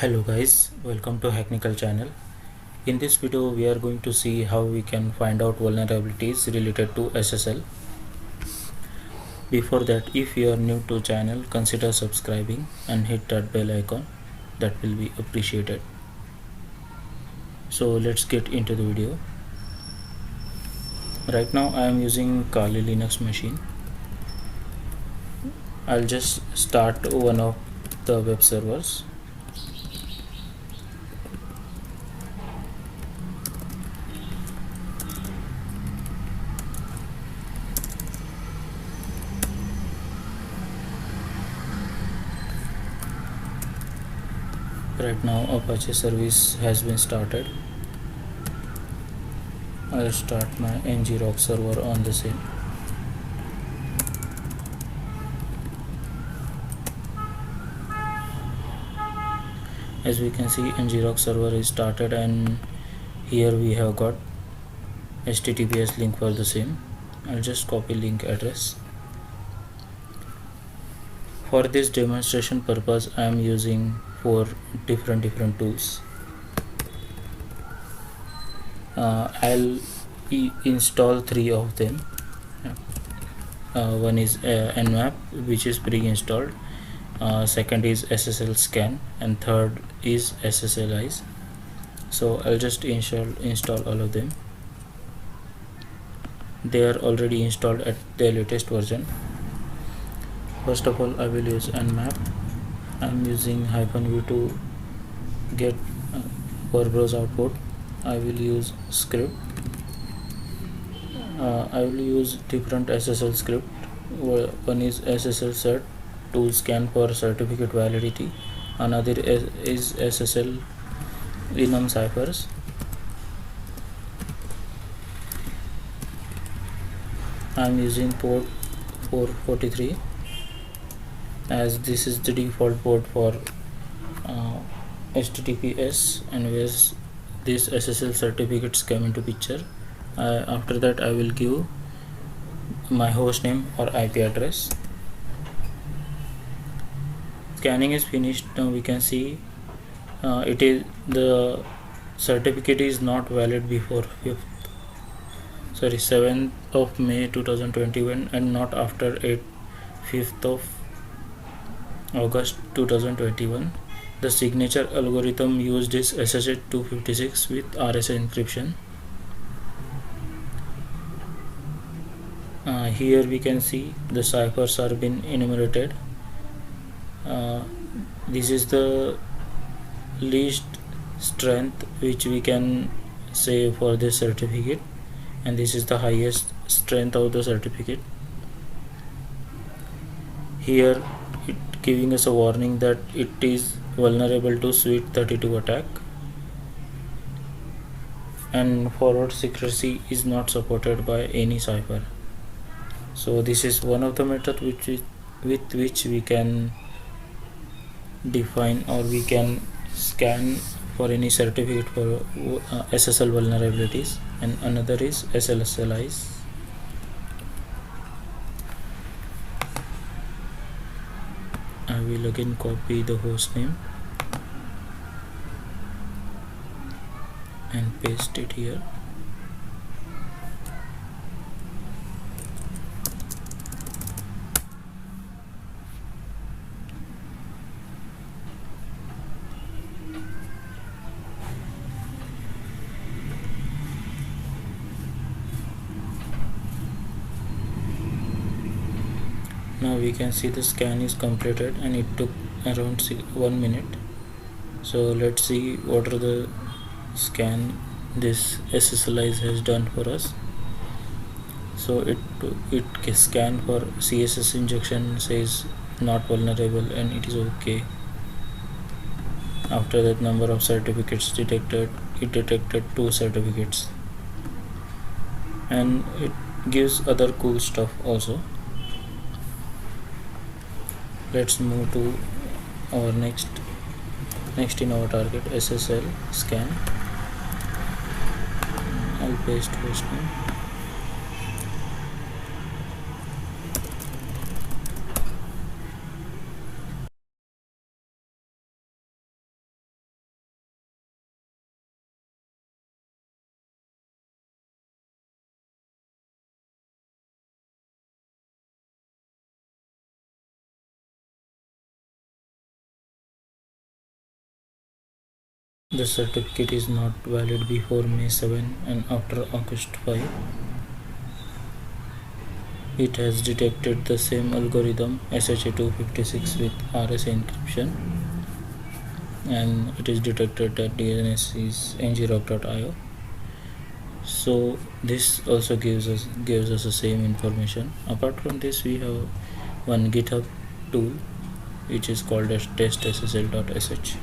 Hello guys, welcome to Hacknical channel. In this video we are going to see how we can find out vulnerabilities related to SSL. Before that, if you are new to channel, consider subscribing and hit that bell icon. That will be appreciated. So let's get into the video. Right now I am using Kali Linux machine. I'll just start one of the web servers. Right now Apache service has been started. I'll start my ngrok server on the same. As we can see, ngrok server is started and here we have got HTTPS link for the same. I'll just copy link address. For this demonstration purpose I am using 4 different tools. I'll install 3 of them. One is Nmap, which is pre-installed, second is SSL scan, and third is SSLize. So I'll just install all of them. They are already installed at their latest version. First of all, I will use Nmap. I'm using -v to get web browse output. I will use script. I will use different SSL script. One is SSL cert to scan for certificate validity. Another is SSL enum ciphers. I'm using port 443 as this is the default port for HTTPS, and where these SSL certificates come into picture. After that I will give my host name or IP address. Scanning is finished. Now we can see the certificate is not valid before 7th of May 2021 and not after 5th of August 2021. The signature algorithm used is SSH 256 with RSA encryption. Here we can see the ciphers are been enumerated. This is the least strength which we can say for this certificate, and this is the highest strength of the certificate. Here it giving us a warning that it is vulnerable to Sweet 32 attack, and forward secrecy is not supported by any cipher. So this is one of the methods with which we can define or we can scan for any certificate for SSL vulnerabilities, and another is SSLize. I will again copy the host name and paste it here. Now we can see the scan is completed and it took around 1 minute. So let's see what are the scan this SSLize has done for us. So it scan for CSS injection, says not vulnerable and it is okay. After that, number of certificates detected, it detected 2 certificates, and it gives other cool stuff also. Let's move to our next in our target, SSL scan. I'll paste host name. The certificate is not valid before May 7 and after August 5. It has detected the same algorithm SHA-256 with RSA encryption, and it is detected that DNS is ngrok.io. So this also gives us the same information. Apart from this, we have one GitHub tool which is called as testssl.sh.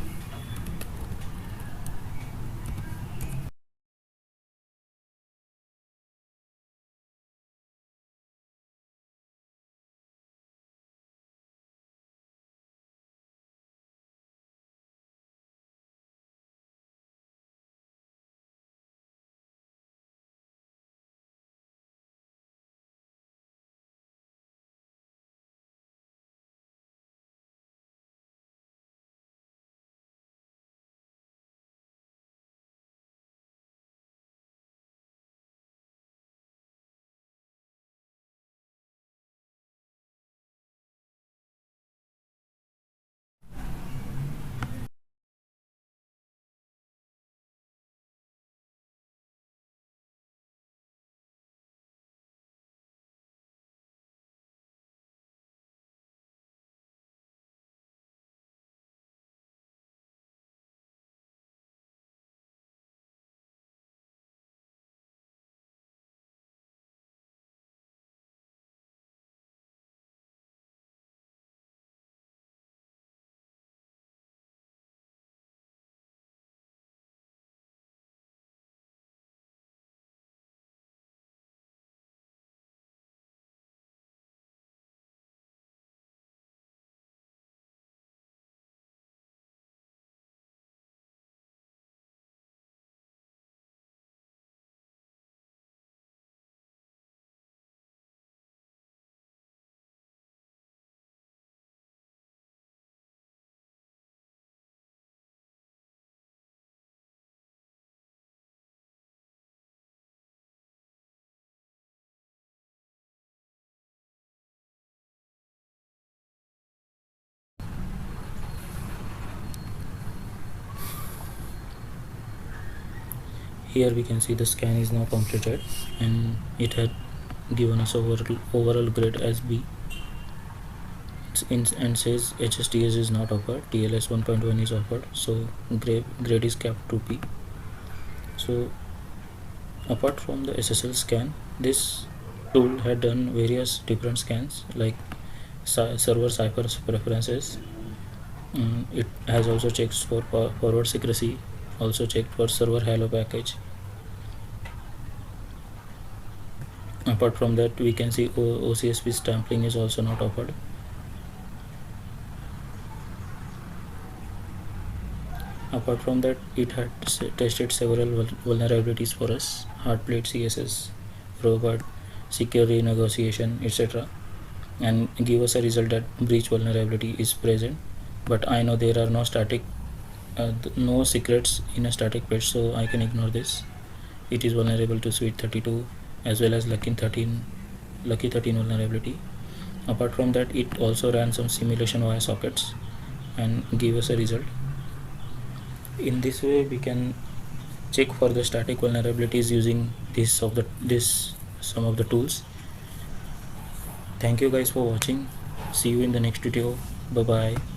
Here we can see the scan is now completed, and it had given us overall grade as B. And says HSTS is not offered, TLS 1.1 is offered, so grade is capped to P. So apart from the SSL scan, this tool had done various different scans like server cipher preferences. It has also checked for forward secrecy, also checked for server hello package. Apart from that, we can see OCSP sampling is also not offered. Apart from that, it had tested several vulnerabilities for us: Heartbleed, CSS, Robot, secure renegotiation, etc., and give us a result that breach vulnerability is present. But I know there are no no secrets in a static page, so I can ignore this. It is vulnerable to Sweet 32 as well as Lucky 13 vulnerability. Apart from that, it also ran some simulation via sockets and gave us a result. In this way, we can check for the static vulnerabilities using some of the tools. Thank you guys for watching. See you in the next video. Bye bye.